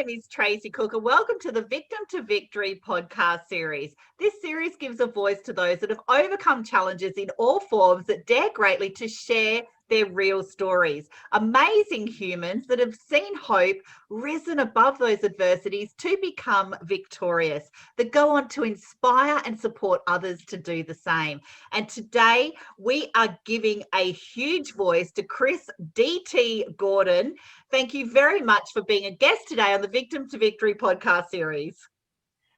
name is Tracy Cook, and welcome to the Victim to Victory podcast series. This series gives a voice to those that have overcome challenges in all forms that dare greatly to share their real stories. Amazing humans that have seen hope, risen above those adversities to become victorious, that go on to inspire and support others to do the same. And today we are giving a huge voice to Chris D.T. Gordon. Thank you very much for being a guest today on the Victim to Victory podcast series.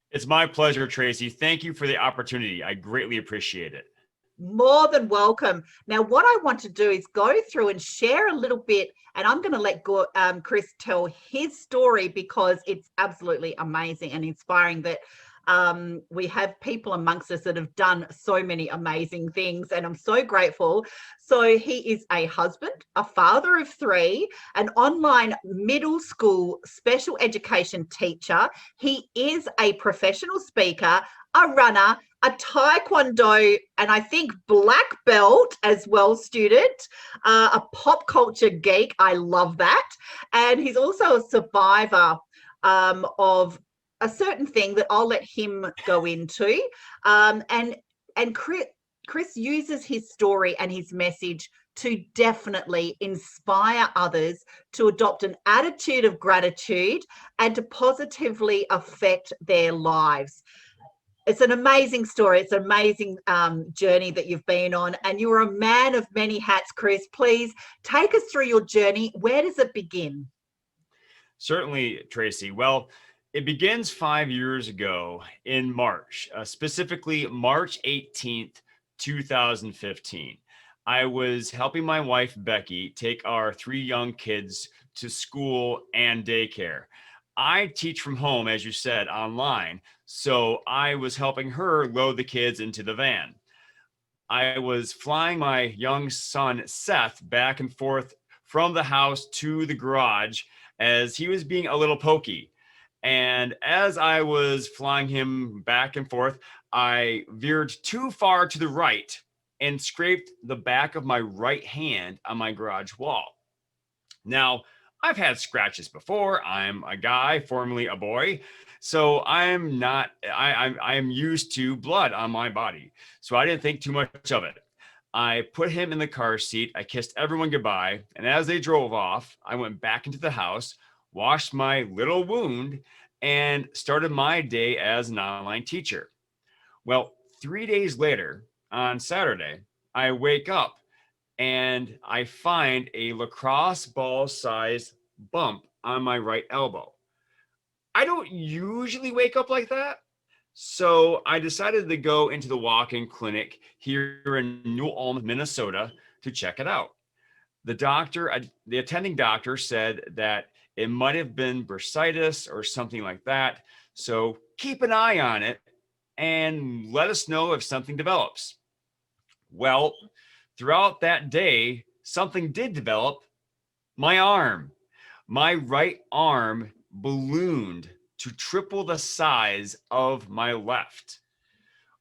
It's my pleasure, Tracy. Thank you for the opportunity. I greatly appreciate it. More than welcome. Now, what I want to do is go through and share a little bit, and I'm going to let Chris tell his story because it's absolutely amazing and inspiring that we have people amongst us that have done so many amazing things, and I'm so grateful. So he is a husband, a father of three, an online middle school special education teacher. He is a professional speaker, a runner, a taekwondo, and I think black belt as well student, a pop culture geek. I love that. And he's also a survivor of a certain thing that I'll let him go into. And Chris uses his story and his message to definitely inspire others to adopt an attitude of gratitude and to positively affect their lives. It's an amazing story. It's an amazing journey that you've been on, and you're a man of many hats, Chris. Please take us through your journey. Where does it begin? Certainly, Tracy. Well, it begins 5 years ago in March, specifically March 18th, 2015. I was helping my wife, Becky, take our three young kids to school and daycare. I teach from home, as you said, online. So I was helping her load the kids into the van. I was flying my young son, Seth, back and forth from the house to the garage as he was being a little pokey. And as I was flying him back and forth, I veered too far to the right and scraped the back of my right hand on my garage wall. Now, I've had scratches before. I'm a guy, formerly a boy. So I'm used to blood on my body. So I didn't think too much of it. I put him in the car seat. I kissed everyone goodbye. And as they drove off, I went back into the house, washed my little wound, and started my day as an online teacher. Well, 3 days later, on Saturday, I wake up and I find a lacrosse ball sized bump on my right elbow. I don't usually wake up like that. So I decided to go into the walk-in clinic here in New Ulm, Minnesota to check it out. The attending doctor said that it might have been bursitis or something like that. So keep an eye on it and let us know if something develops. Well, throughout that day, something did develop. My arm. My right arm ballooned to triple the size of my left.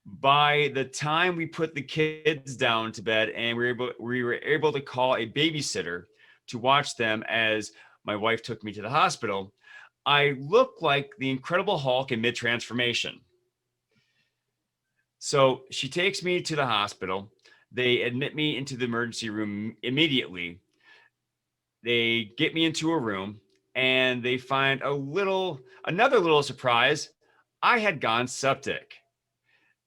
By the time we put the kids down to bed and we were able to call a babysitter to watch them as my wife took me to the hospital, I looked like the Incredible Hulk in mid-transformation. So she takes me to the hospital. They admit me into the emergency room immediately. They get me into a room and they find another little surprise. I had gone septic.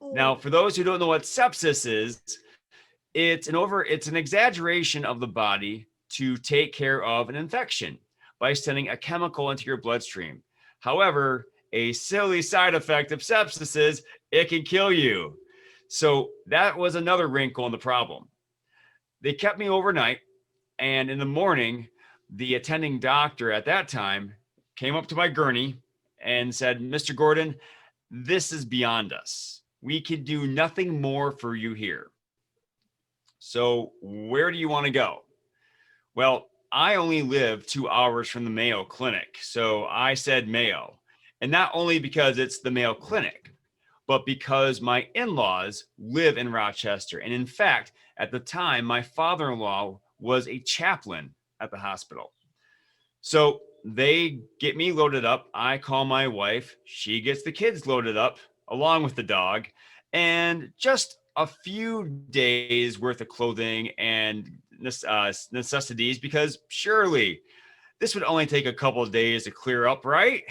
Now, for those who don't know what sepsis is, it's an exaggeration of the body to take care of an infection by sending a chemical into your bloodstream. However, a silly side effect of sepsis is it can kill you. So that was another wrinkle in the problem. They kept me overnight, and in the morning, the attending doctor at that time came up to my gurney and said, "Mr. Gordon, this is beyond us. We can do nothing more for you here. So where do you want to go?" Well, I only live 2 hours from the Mayo Clinic. So I said Mayo. And not only because it's the Mayo Clinic, but because my in-laws live in Rochester. And in fact, at the time, my father-in-law was a chaplain at the hospital. So they get me loaded up. I call my wife. She gets the kids loaded up along with the dog, and just a few days worth of clothing and necessities, because surely this would only take a couple of days to clear up, right?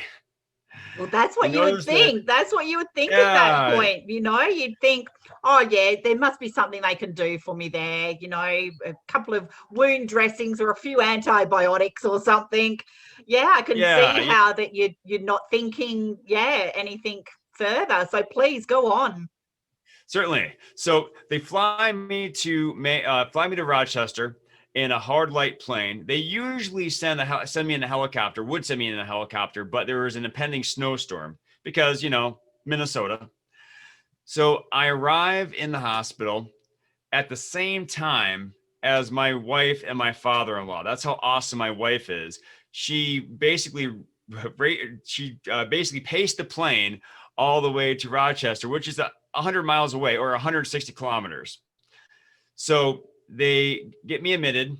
Well, that's I what you would noticed that, think. That's what you would think at that yeah, point. You'd think, oh, yeah, there must be something they can do for me there. A couple of wound dressings or a few antibiotics or something. Yeah, I can see yeah, how that you're not thinking, anything further. So please go on. certainly. So they fly me to Rochester in a hard light plane. They usually send me in a helicopter. Would send me in a helicopter, but there was an impending snowstorm because Minnesota. So I arrive in the hospital at the same time as my wife and my father-in-law. That's how awesome my wife is. She basically basically paced the plane all the way to Rochester, which is 100 miles away, or 160 kilometers. So they get me admitted,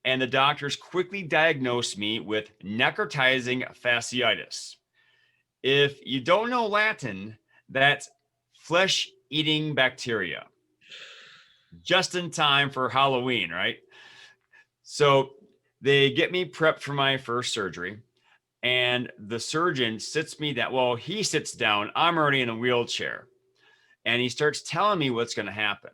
and the doctors quickly diagnose me with necrotizing fasciitis. If you don't know Latin, that's flesh-eating bacteria. Just in time for Halloween, right? So they get me prepped for my first surgery, and the surgeon sits me down. Well, he sits down. I'm already in a wheelchair, and he starts telling me what's going to happen.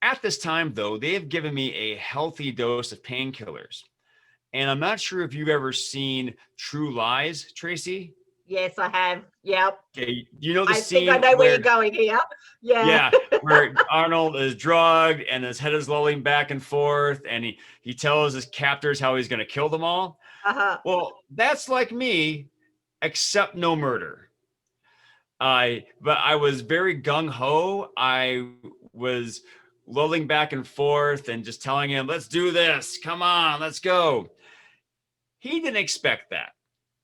At this time, though, they have given me a healthy dose of painkillers. And I'm not sure if you've ever seen True Lies, Tracy. Yes, I have. Yep. Okay, you know the I think I scene know where you're where, going here. Yeah. yeah, where Arnold is drugged and his head is lolling back and forth, and he tells his captors how he's going to kill them all. Uh-huh. Well, that's like me, except no murder. But I was very gung ho. I was lolling back and forth and just telling him, "Let's do this. Come on, let's go." He didn't expect that.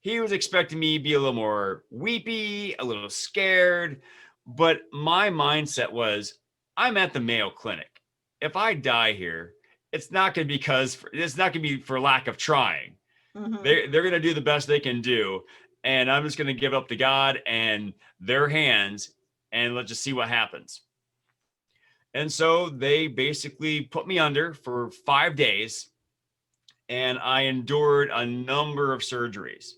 He was expecting me to be a little more weepy, a little scared. But my mindset was, I'm at the Mayo Clinic. If I die here, it's not going to be for lack of trying. Mm-hmm. They're going to do the best they can do, and I'm just going to give up to God and their hands, and let's just see what happens. And so they basically put me under for 5 days, and I endured a number of surgeries.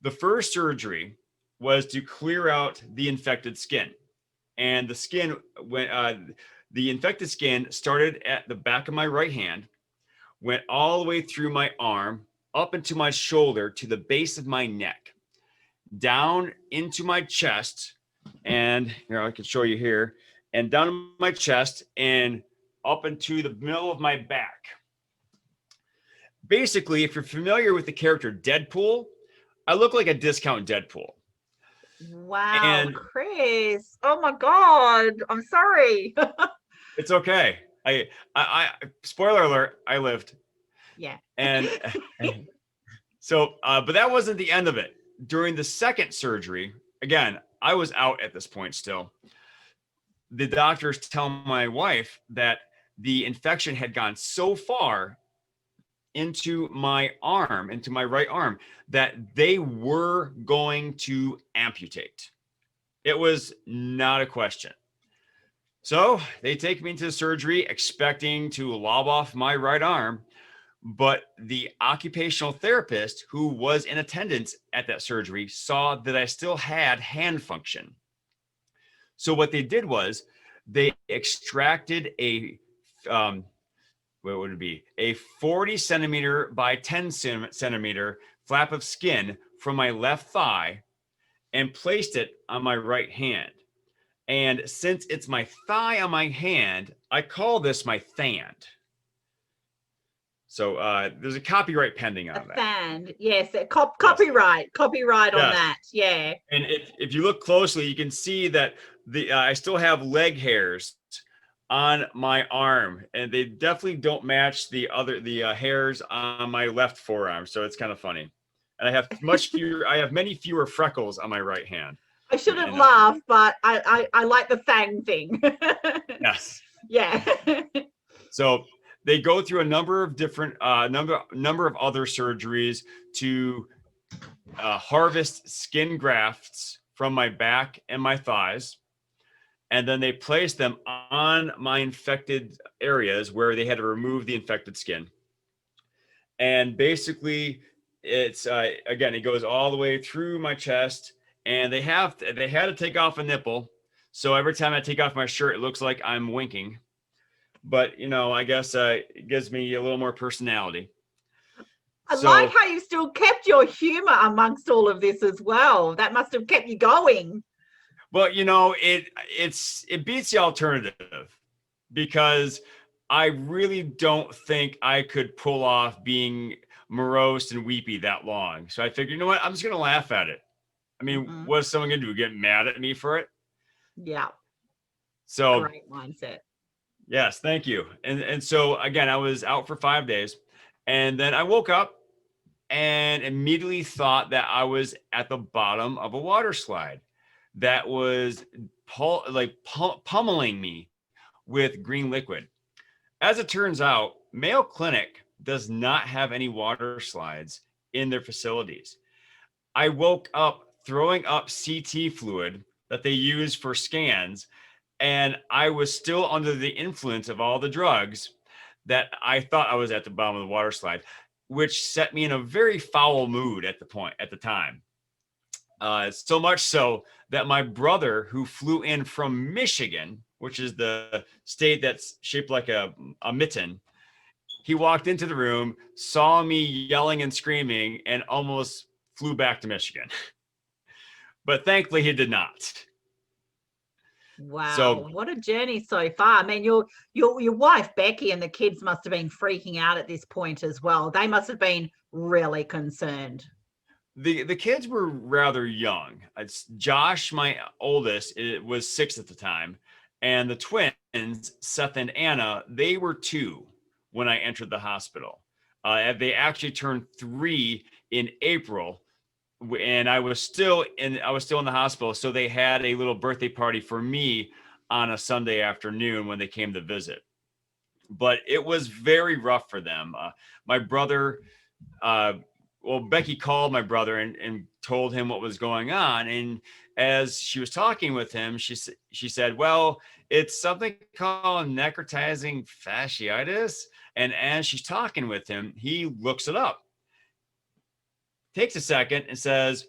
The first surgery was to clear out the infected skin, and the infected skin started at the back of my right hand, went all the way through my arm, up into my shoulder to the base of my neck, down into my chest, and here I can show you here, and down my chest and up into the middle of my back. Basically, if you're familiar with the character Deadpool, I look like a discount Deadpool. Wow, And Chris. Oh my God. I'm sorry. it's okay. I spoiler alert, I lived. Yeah. And so, but that wasn't the end of it. During the second surgery, again, I was out at this point still. The doctors tell my wife that the infection had gone so far into my arm, into my right arm, that they were going to amputate. It was not a question. So they take me into the surgery expecting to lob off my right arm. But the occupational therapist who was in attendance at that surgery saw that I still had hand function. So what they did was they extracted what would it be? A 40 centimeter by 10 centimeter flap of skin from my left thigh and placed it on my right hand. And since it's my thigh on my hand, I call this my thand. So there's a copyright pending on that. Thand, yes. Copyright on that. Yeah. And if you look closely, you can see that I still have leg hairs on my arm, and they definitely don't match the hairs on my left forearm. So it's kind of funny. And I have many fewer freckles on my right hand. I shouldn't laugh, but I like the thang thing. Yes. Yeah. So they go through a number of different number of other surgeries to harvest skin grafts from my back and my thighs, and then they place them on my infected areas where they had to remove the infected skin. And basically, it's again, it goes all the way through my chest, and they had to take off a nipple, so every time I take off my shirt, it looks like I'm winking. But I guess it gives me a little more personality. I like So, how you still kept your humor amongst all of this as well. That must have kept you going. well, it beats the alternative, because I really don't think I could pull off being morose and weepy that long. So I figured, you know what? I'm just gonna laugh at it. I mean, Hmm. what's someone gonna do? Get mad at me for it? Yeah, So great mindset. yes, thank you. And so again, I was out for 5 days, and then I woke up and immediately thought that I was at the bottom of a water slide that was pummeling me with green liquid. As it turns out, Mayo Clinic does not have any water slides in their facilities. I woke up throwing up CT fluid that they use for scans, and I was still under the influence of all the drugs that I thought I was at the bottom of the water slide, which set me in a very foul mood at the time. So much so that my brother, who flew in from Michigan, which is the state that's shaped like a mitten, he walked into the room, saw me yelling and screaming, and almost flew back to Michigan. But thankfully, he did not. So, Wow, what a journey so far. I mean, your wife Becky and the kids must have been freaking out at this point as well. They must have been really concerned. the kids were rather young. It's Josh, my oldest, it was 6 at the time, and the twins, Seth and Anna, they were 2 when I entered the hospital. They actually turned 3 in April, and I was still in the hospital. So they had a little birthday party for me on a Sunday afternoon when they came to visit. But it was very rough for them. My brother, uh, well, Becky called my brother and told him what was going on. And as she was talking with him, she said, "Well, it's something called necrotizing fasciitis." And as she's talking with him, he looks it up, takes a second, and says,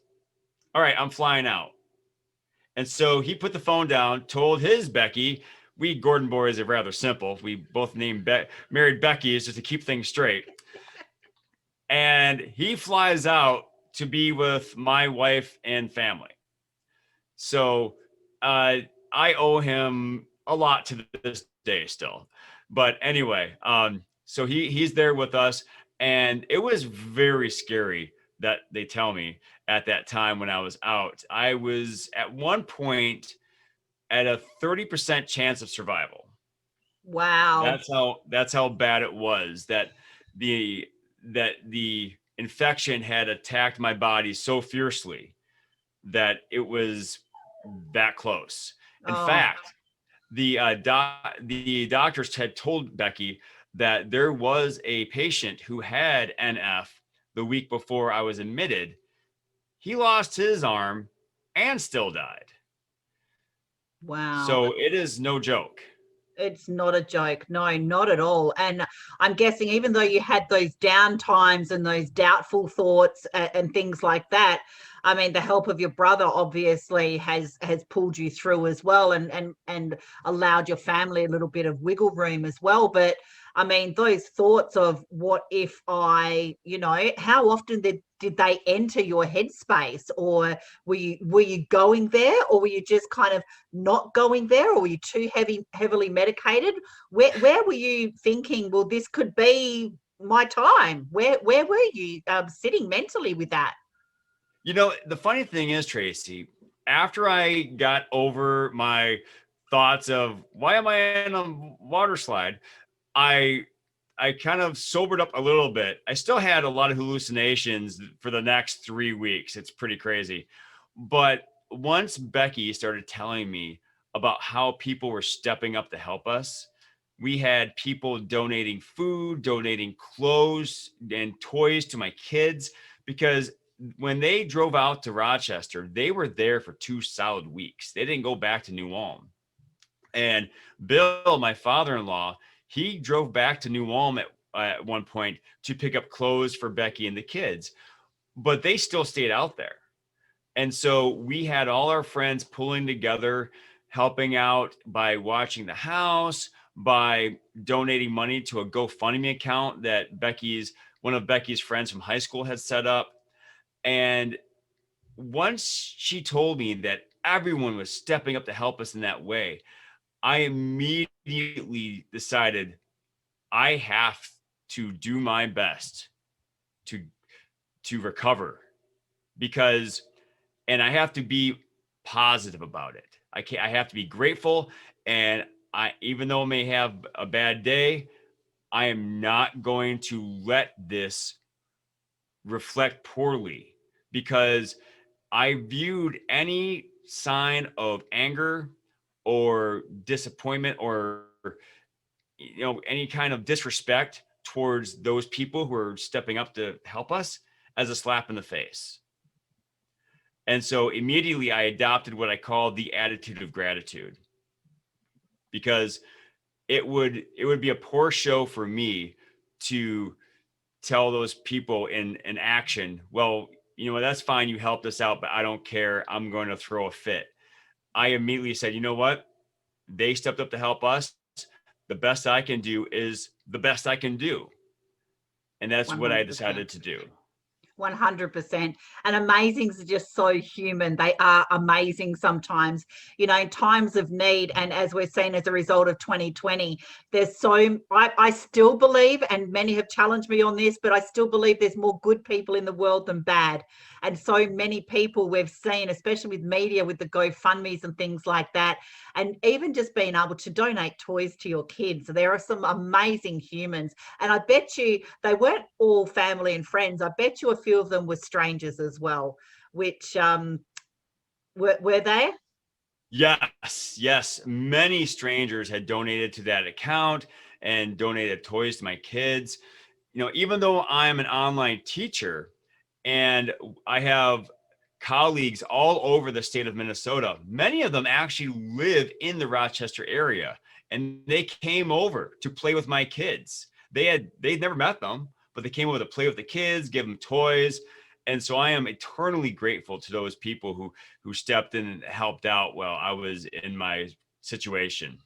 "All right, I'm flying out." And so he put the phone down, told his Becky. We Gordon boys are rather simple. We both married Becky just to keep things straight. And he flies out to be with my wife and family. So I owe him a lot to this day still. But anyway, so he's there with us, and it was very scary that they tell me at that time when I was out. I was at one point at a 30% chance of survival. Wow. That's how bad it was, the the infection had attacked my body so fiercely that it was that close. In Oh, fact, the doctors had told Becky that there was a patient who had NF the week before I was admitted. He lost his arm and still died. wow. So it is no joke. It's not a joke. No, not at all. And I'm guessing even though you had those down times and those doubtful thoughts and things like that, I mean, the help of your brother obviously has pulled you through as well, and allowed your family a little bit of wiggle room as well. But I mean, those thoughts of what if how often did they enter your headspace, or were you going there, or were you just kind of not going there, or were you too heavily medicated? Where were you thinking, well, this could be my time? Where were you sitting mentally with that? The funny thing is, Tracy, after I got over my thoughts of why am I in a water slide, I I kind of sobered up a little bit. I still had a lot of hallucinations for the next 3 weeks. It's pretty crazy. But once Becky started telling me about how people were stepping up to help us, We had people donating food, donating clothes and toys to my kids, because when they drove out to Rochester, they were there for 2 solid weeks. They didn't go back to New Ulm. And Bill, my father-in-law, he drove back to New Ulm at one point to pick up clothes for Becky and the kids, but they still stayed out there. And so we had all our friends pulling together, helping out by watching the house, by donating money to a GoFundMe account that one of Becky's friends from high school had set up. And once she told me that everyone was stepping up to help us in that way, I immediately decided I have to do my best to recover, because and I have to be positive about it. I have to be grateful, and even though I may have a bad day, I am not going to let this reflect poorly, because I viewed any sign of anger or disappointment or any kind of disrespect towards those people who are stepping up to help us as a slap in the face. And so immediately I adopted what I call the attitude of gratitude, because it would be a poor show for me to tell those people in action, well, that's fine, you helped us out, but I don't care, I'm going to throw a fit. I immediately said, you know what? They stepped up to help us. The best I can do is the best I can do. And that's what I 100%. decided to do. 100%. And amazings are just so human. They are amazing sometimes, in times of need. And as we're seeing as a result of 2020, I still believe, and many have challenged me on this, but I still believe there's more good people in the world than bad. And so many people we've seen, especially with media, with the GoFundMes and things like that, and even just being able to donate toys to your kids. There are some amazing humans. And I bet you they weren't all family and friends. I bet you a few of them were strangers as well, which were they? Yes. Many strangers had donated to that account and donated toys to my kids. Even though I'm an online teacher and I have colleagues all over the state of Minnesota, many of them actually live in the Rochester area, and they came over to play with my kids. They'd never met them, but they came over to play with the kids, give them toys. And so I am eternally grateful to those people who stepped in and helped out while I was in my situation.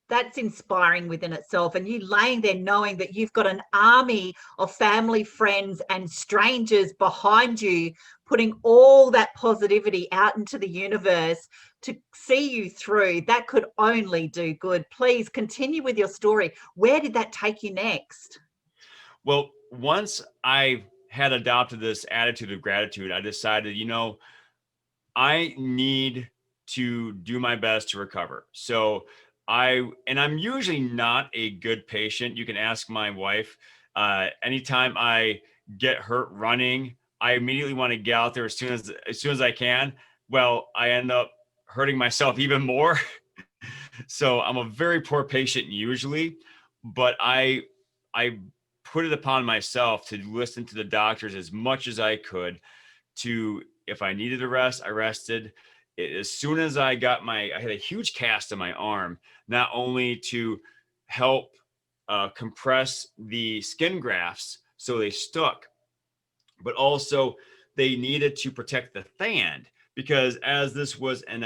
That's inspiring within itself, and you laying there knowing that you've got an army of family, friends and strangers behind you, putting all that positivity out into the universe to see you through. That could only do good. Please continue with your story. Where did that take you next? Well, once I had adopted this attitude of gratitude, I decided, I need to do my best to recover. So I'm usually not a good patient. You can ask my wife. Anytime I get hurt running, I immediately want to get out there as soon as I can. Well, I end up hurting myself even more. So I'm a very poor patient usually, but I put it upon myself to listen to the doctors as much as I could. If I needed to rest, I rested. As soon as I had a huge cast on my arm, not only to help compress the skin grafts so they stuck, but also they needed to protect the thand, because as this was an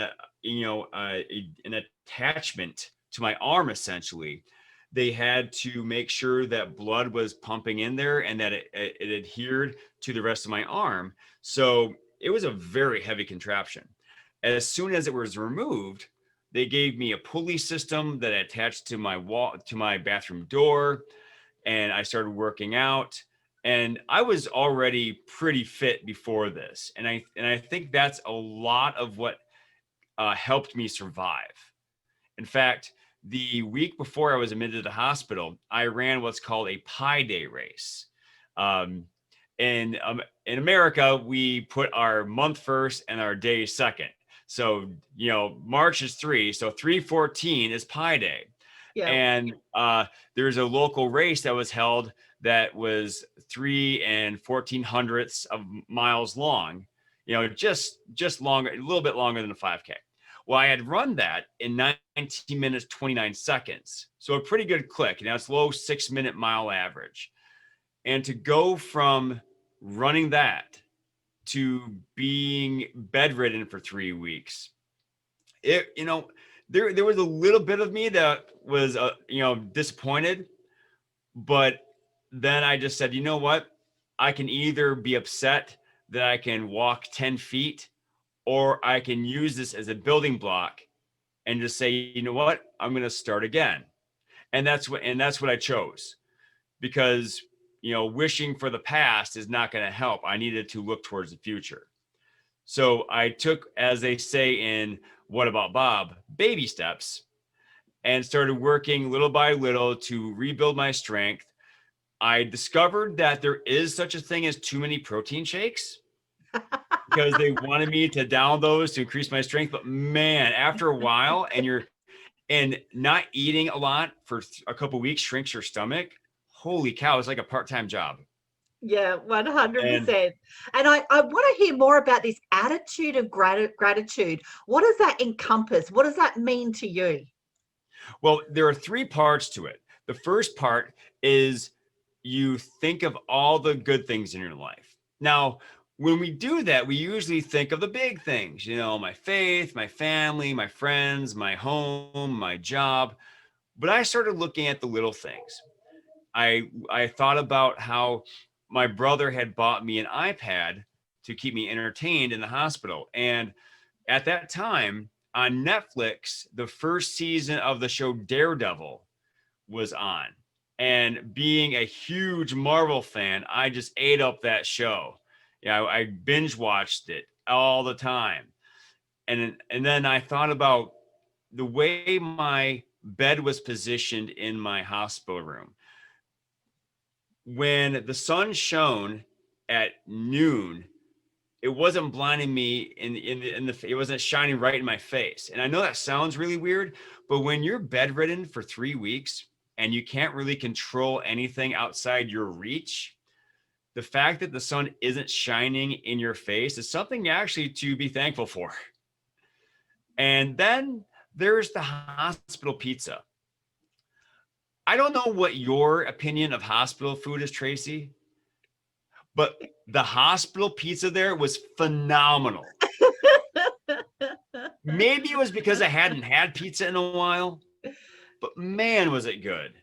attachment to my arm, essentially, they had to make sure that blood was pumping in there and that it adhered to the rest of my arm. So it was a very heavy contraption. As soon as it was removed, they gave me a pulley system that attached to my wall, to my bathroom door, and I started working out. And I was already pretty fit before this, and I think that's a lot of what helped me survive. In fact, the week before I was admitted to the hospital, I ran what's called a Pi Day race. Um, in America, we put our month first and our day second. So, March is 3. So 3/14 is Pi Day. Yeah. And there's a local race that was held that was 3 and 14 hundredths of miles long, just longer, a little bit longer than a 5K. Well, I had run that in 19 minutes, 29 seconds. So a pretty good click. It's low 6-minute mile average. And to go from running that to being bedridden for 3 weeks, there was a little bit of me that was disappointed, but then I just said, you know what? I can either be upset that I can walk 10 feet, or I can use this as a building block and just say, you know what? I'm going to start again. And that's what I chose, because wishing for the past is not going to help. I needed to look towards the future. So I took, as they say in What About Bob, baby steps, and started working little by little to rebuild my strength. I discovered that there is such a thing as too many protein shakes, because they wanted me to down those to increase my strength. But man, after a while, and not eating a lot for a couple of weeks shrinks your stomach. Holy cow, it's like a part-time job. Yeah, And 100%. And I want to hear more about this attitude of gratitude. What does that encompass? What does that mean to you? well, there are 3 parts to it. The first part is you think of all the good things in your life. Now, when we do that, we usually think of the big things, my faith, my family, my friends, my home, my job. But I started looking at the little things. I thought about how my brother had bought me an iPad to keep me entertained in the hospital. And at that time on Netflix, the first season of the show Daredevil was on. And being a huge Marvel fan, I just ate up that show. I binge watched it all the time. And then I thought about the way my bed was positioned in my hospital room. When the sun shone at noon, it wasn't blinding me it wasn't shining right in my face. And I know that sounds really weird, but when you're bedridden for 3 weeks and you can't really control anything outside your reach, the fact that the sun isn't shining in your face is something actually to be thankful for. And then there's the hospital pizza. I don't know what your opinion of hospital food is, Tracy, but the hospital pizza there was phenomenal. Maybe it was because I hadn't had pizza in a while, but man, was it good.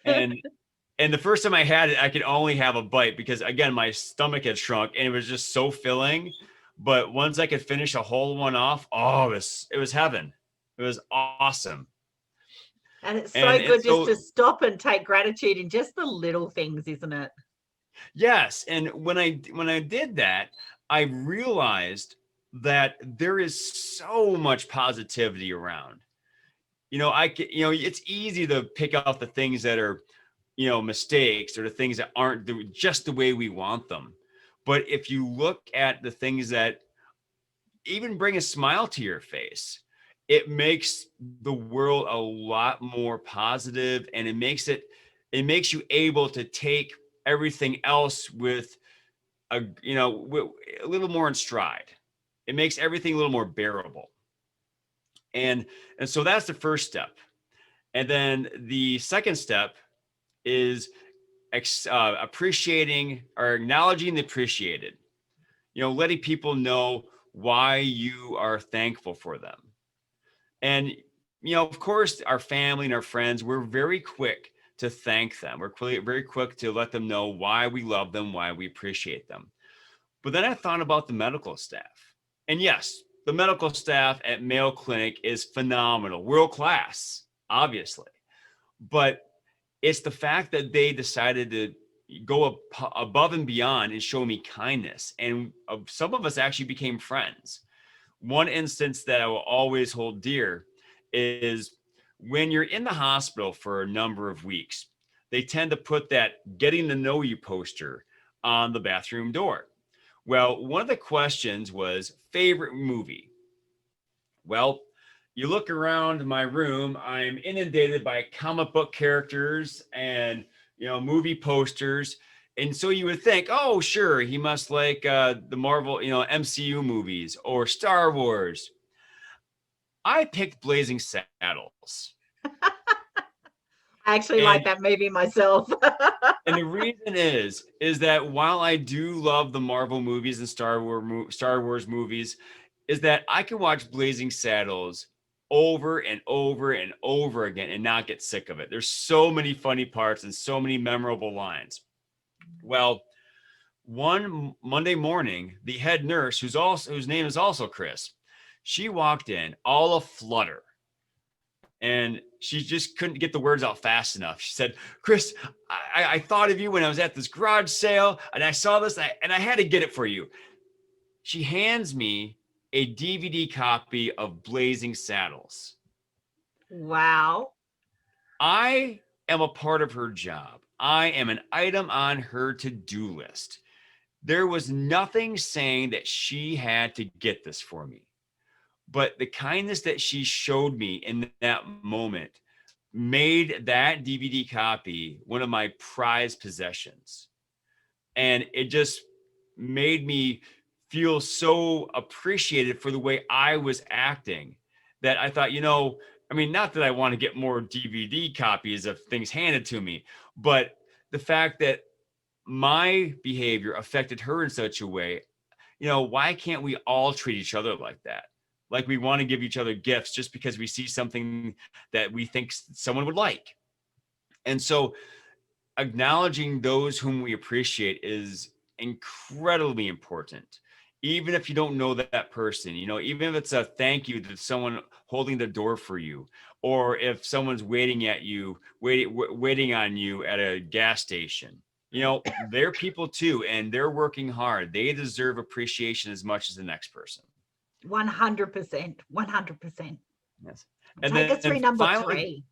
And the first time I had it, I could only have a bite because, again, my stomach had shrunk and it was just so filling. But once I could finish a whole one off, it was heaven. It was awesome. And it's so And good just so, to stop and take gratitude in just the little things, isn't it? yes. And when I did that, I realized that there is so much positivity around. It's easy to pick out the things that are, mistakes, or the things that aren't just the way we want them. But if you look at the things that even bring a smile to your face, it makes the world a lot more positive, and it makes you able to take everything else with a little more in stride. It makes everything a little more bearable. And so that's the first step. And then the second step is appreciating or acknowledging the appreciated. Letting people know why you are thankful for them. And of course, our family and our friends, we're very quick to thank them. We're very quick to let them know why we love them, why we appreciate them. But then I thought about the medical staff. And yes, the medical staff at Mayo Clinic is phenomenal, world class, obviously. But it's the fact that they decided to go above and beyond and show me kindness. And some of us actually became friends. One instance that I will always hold dear is when you're in the hospital for a number of weeks, they tend to put that getting to know you poster on the bathroom door. Well, one of the questions was favorite movie. Well, you look around my room, I'm inundated by comic book characters and, movie posters. And so you would think, oh, sure, he must like the Marvel, MCU movies or Star Wars. I picked Blazing Saddles. I actually like And that movie myself. and the reason is that while I do love the Marvel movies and Star Wars movies, is that I can watch Blazing Saddles over and over and over again and not get sick of it. There's so many funny parts and so many memorable lines. Well, one Monday morning, the head nurse, whose name is also Chris, she walked in all aflutter. And she just couldn't get the words out fast enough. She said, Chris, I thought of you when I was at this garage sale and I saw this and I had to get it for you. She hands me a DVD copy of Blazing Saddles. Wow. I am a part of her job. I am an item on her to-do list. There was nothing saying that she had to get this for me. But the kindness that she showed me in that moment made that DVD copy one of my prized possessions. And it just made me feel so appreciated for the way I was acting that I thought, not that I want to get more DVD copies of things handed to me, but the fact that my behavior affected her in such a way, why can't we all treat each other like that? Like we want to give each other gifts just because we see something that we think someone would like. And so acknowledging those whom we appreciate is incredibly important. Even if you don't know that person, even if it's a thank you to someone holding the door for you, or if someone's waiting on you at a gas station, they're people too, and they're working hard. They deserve appreciation as much as the next person. 100%. 100%. Yes. And Take us through number finally, 3.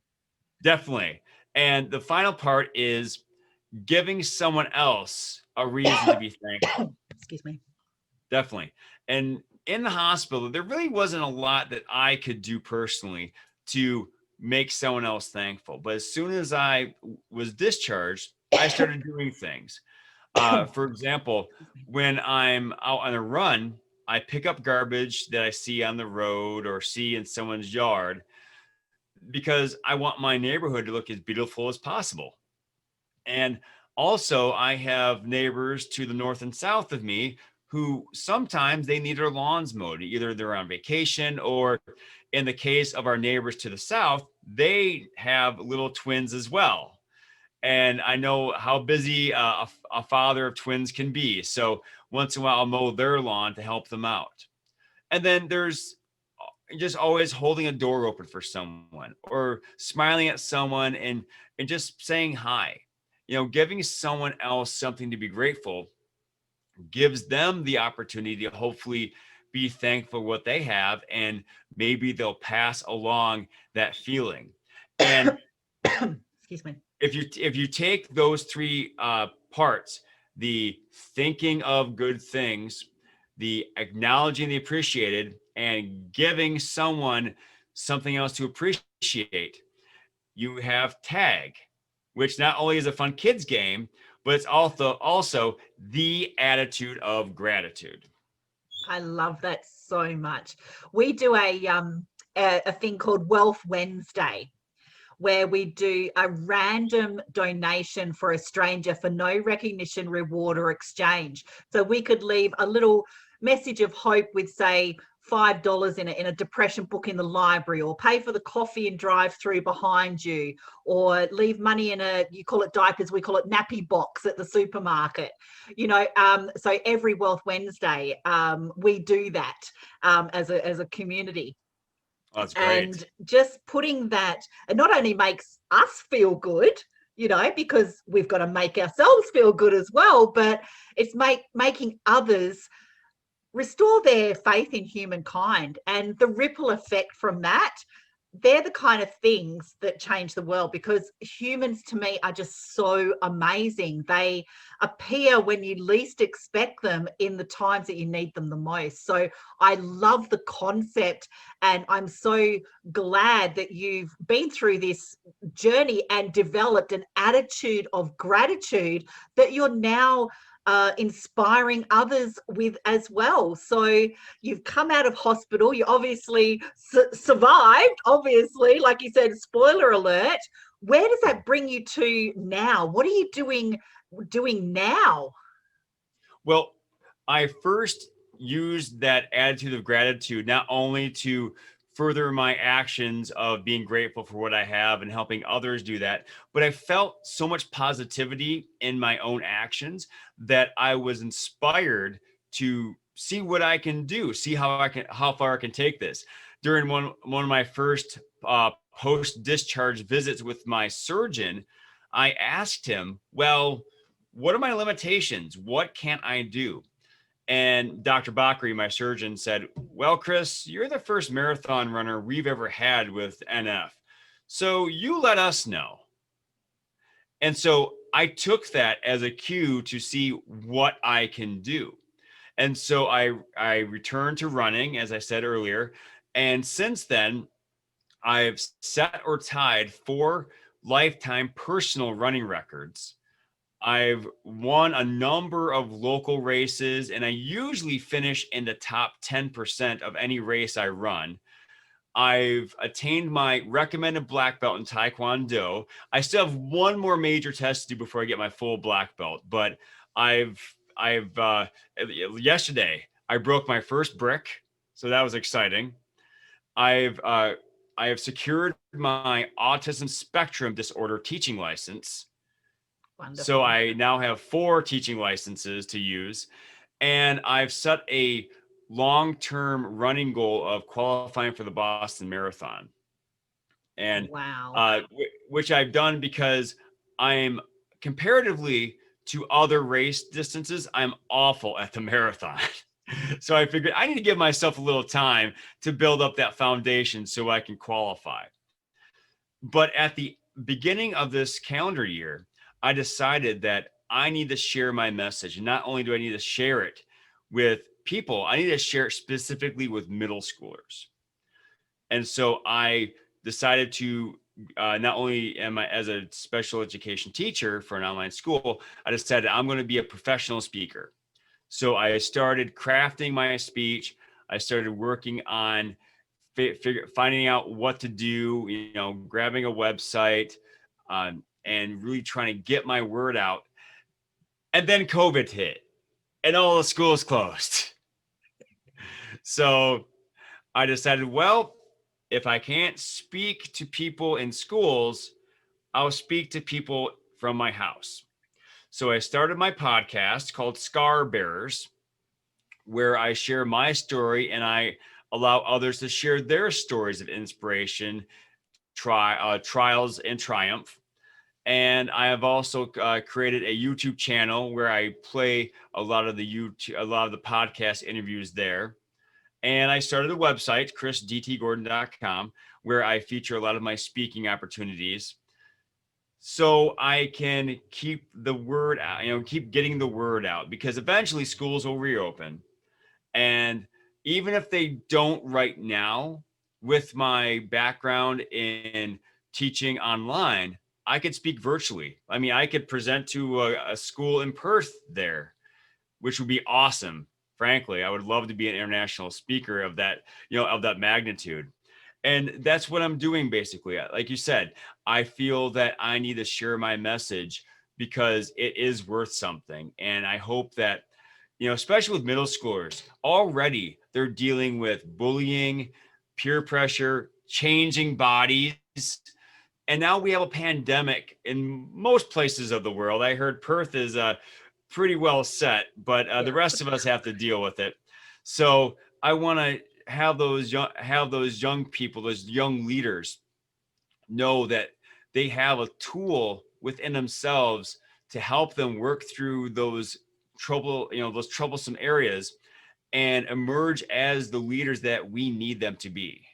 definitely. And the final part is giving someone else a reason to be thankful. Excuse me. Definitely. And in the hospital, there really wasn't a lot that I could do personally to make someone else thankful. But as soon as I was discharged, I started doing things. For example, when I'm out on a run, I pick up garbage that I see on the road or see in someone's yard because I want my neighborhood to look as beautiful as possible. And also, I have neighbors to the north and south of me who sometimes they need their lawns mowed. Either they're on vacation, or in the case of our neighbors to the south, they have little twins as well. And I know how busy a father of twins can be. So once in a while, I'll mow their lawn to help them out. And then there's just always holding a door open for someone or smiling at someone and just saying hi. Giving someone else something to be grateful gives them the opportunity to hopefully be thankful for what they have, and maybe they'll pass along that feeling. And excuse me. If you take those 3 parts, the thinking of good things, the acknowledging the appreciated, and giving someone something else to appreciate, you have tag, which not only is a fun kids game, but it's also the attitude of gratitude. I love that so much. We do a thing called Wealth Wednesday, where we do a random donation for a stranger for no recognition, reward, or exchange. So we could leave a little message of hope with, say, $5 in a depression book in the library, or pay for the coffee and drive through behind you, or leave money in you call it diapers, we call it nappy box at the supermarket. So every Wealth Wednesday, we do that as a community. Oh, that's great. And just putting that, it not only makes us feel good, because we've got to make ourselves feel good as well, but it's making others restore their faith in humankind. And the ripple effect from that, they're the kind of things that change the world, because humans to me are just so amazing. They appear when you least expect them in the times that you need them the most. So I love the concept, and I'm so glad that you've been through this journey and developed an attitude of gratitude that you're now inspiring others with as well. So you've come out of hospital, you obviously survived, obviously, like you said, spoiler alert. Where does that bring you to now? What are you doing now? Well, I first used that attitude of gratitude not only to further my actions of being grateful for what I have and helping others do that, but I felt so much positivity in my own actions that I was inspired to see what I can do, see how far I can take this. During one of my first post discharge visits with my surgeon, I asked him, well, what are my limitations? What can't I do? And Dr. Bakri, my surgeon, said, well, Chris, you're the first marathon runner we've ever had with NF. So you let us know. And so I took that as a cue to see what I can do. And so I returned to running, as I said earlier. And since then, I've set or tied 4 lifetime personal running records. I've won a number of local races, and I usually finish in the top 10% of any race I run. I've attained my recommended black belt in Taekwondo. I still have one more major test to do before I get my full black belt, but I've yesterday I broke my first brick, so that was exciting. I've I have secured my autism spectrum disorder teaching license. So Wonderful. I now have 4 teaching licenses to use, and I've set a long-term running goal of qualifying for the Boston Marathon, and Wow. which I've done because I'm comparatively to other race distances, I'm awful at the marathon. So I figured I need to give myself a little time to build up that foundation so I can qualify. But at the beginning of this calendar year, I decided that I need to share my message. And not only do I need to share it with people, I need to share it specifically with middle schoolers. And so I decided to not only am I as a special education teacher for an online school, I decided I'm going to be a professional speaker. So I started crafting my speech. I started working on finding out what to do, grabbing a website, and really trying to get my word out. And then COVID hit and all the schools closed. So I decided, well, if I can't speak to people in schools, I'll speak to people from my house. So I started my podcast called Scar Bearers, where I share my story and I allow others to share their stories of inspiration, trials, and triumph. And I have also created a YouTube channel where I play a lot of the podcast interviews there. And I started a website, chrisdtgordon.com, where I feature a lot of my speaking opportunities, so I can keep the word out, keep getting the word out, because eventually schools will reopen. And even if they don't right now, with my background in teaching online, I could speak virtually. I mean, I could present to a school in Perth there, which would be awesome. Frankly, I would love to be an international speaker of that, of that magnitude. And that's what I'm doing basically. Like you said, I feel that I need to share my message because it is worth something. And I hope that, especially with middle schoolers, already they're dealing with bullying, peer pressure, changing bodies. And now we have a pandemic in most places of the world. I heard Perth is pretty well set, but the Yeah. rest of us have to deal with it. So I want to have those young people, those young leaders, know that they have a tool within themselves to help them work through those those troublesome areas and emerge as the leaders that we need them to be.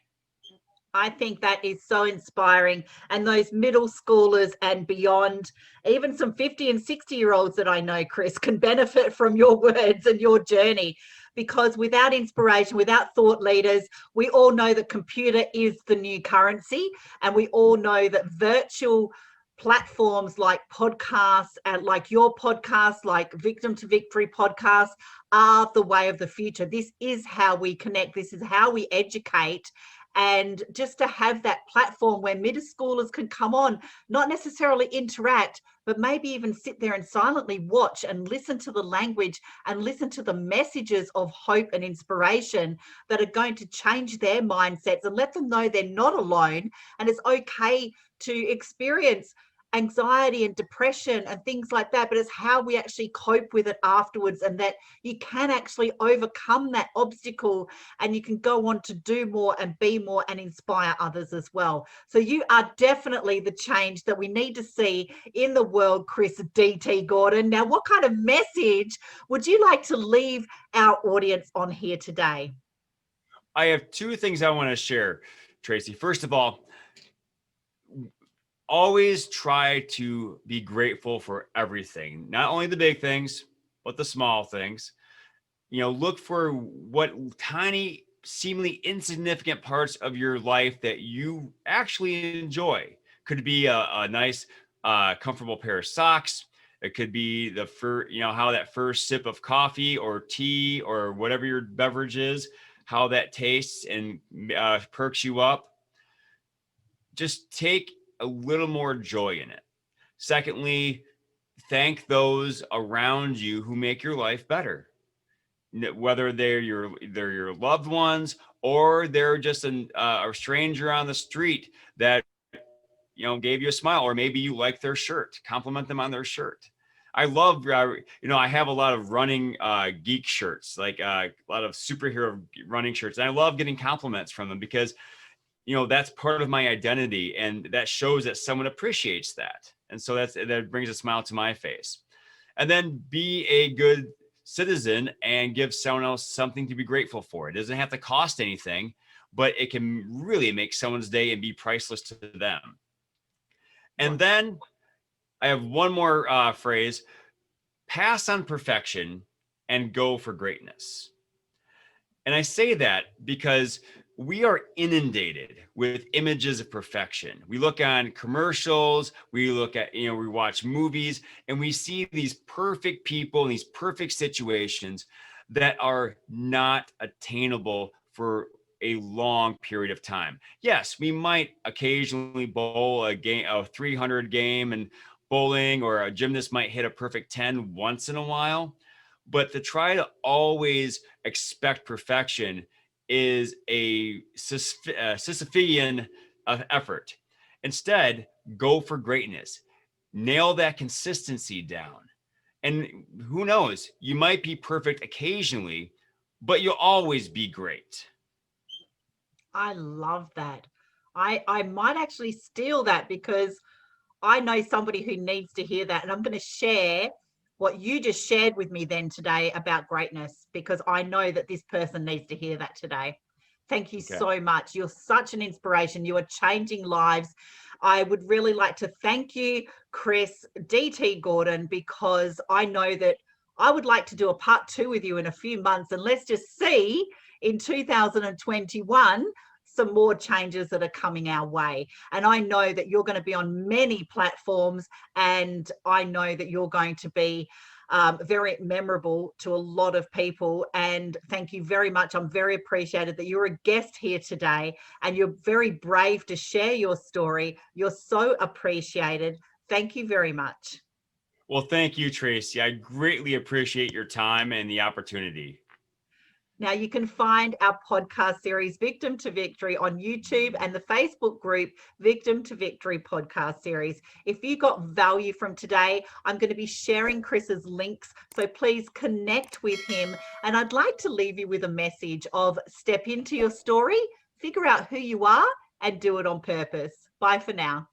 I think that is so inspiring. And those middle schoolers and beyond, even some 50 and 60-year-olds that I know, Chris, can benefit from your words and your journey. Because without inspiration, without thought leaders, we all know that computer is the new currency. And we all know that virtual platforms like podcasts and like your podcast, like Victim to Victory podcast, are the way of the future. This is how we connect. This is how we educate. And just to have that platform where middle schoolers can come on, not necessarily interact, but maybe even sit there and silently watch and listen to the language and listen to the messages of hope and inspiration that are going to change their mindsets and let them know they're not alone, and it's okay to experience anxiety and depression and things like that, but it's how we actually cope with it afterwards, and that you can actually overcome that obstacle and you can go on to do more and be more and inspire others as well. So you are definitely the change that we need to see in the world, Chris DT Gordon. Now, what kind of message would you like to leave our audience on here today? I have two things I want to share, Tracy. First of all, always try to be grateful for everything, not only the big things, but the small things. Look for what tiny, seemingly insignificant parts of your life that you actually enjoy. Could be a nice, comfortable pair of socks. It could be how that first sip of coffee or tea or whatever your beverage is, how that tastes and perks you up. Just take a little more joy in it. Secondly, thank those around you who make your life better, whether they're your loved ones or they're just a stranger on the street that gave you a smile, or maybe you like their shirt. Compliment them on their shirt. I love, I have a lot of running geek shirts, like a lot of superhero running shirts, and I love getting compliments from them because that's part of my identity, and that shows that someone appreciates that. And so that brings a smile to my face. And then be a good citizen and give someone else something to be grateful for. It doesn't have to cost anything, but it can really make someone's day and be priceless to them. And then I have one more phrase: pass on perfection and go for greatness. And I say that because we are inundated with images of perfection. We look on commercials, we look at, we watch movies, and we see these perfect people and these perfect situations that are not attainable for a long period of time. Yes, we might occasionally bowl a 300 game and bowling, or a gymnast might hit a perfect 10 once in a while. But to try to always expect perfection is a Sisyphean effort. Instead, go for greatness. Nail that consistency down. And who knows, you might be perfect occasionally, but you'll always be great. I love that. I might actually steal that, because I know somebody who needs to hear that. And I'm going to share what you just shared with me then today about greatness, because I know that this person needs to hear that today. Thank you so much. You're such an inspiration. You are changing lives. I would really like to thank you, Chris DT Gordon, because I know that I would like to do a part 2 with you in a few months. And let's just see in 2021 some more changes that are coming our way. And I know that you're going to be on many platforms, and I know that you're going to be very memorable to a lot of people. And thank you very much. I'm very appreciated that you're a guest here today, and you're very brave to share your story. You're so appreciated. Thank you very much. Well, thank you, Tracy. I greatly appreciate your time and the opportunity. Now, you can find our podcast series, Victim to Victory, on YouTube and the Facebook group, Victim to Victory Podcast Series. If you got value from today, I'm going to be sharing Chris's links, so please connect with him. And I'd like to leave you with a message of step into your story, figure out who you are, and do it on purpose. Bye for now.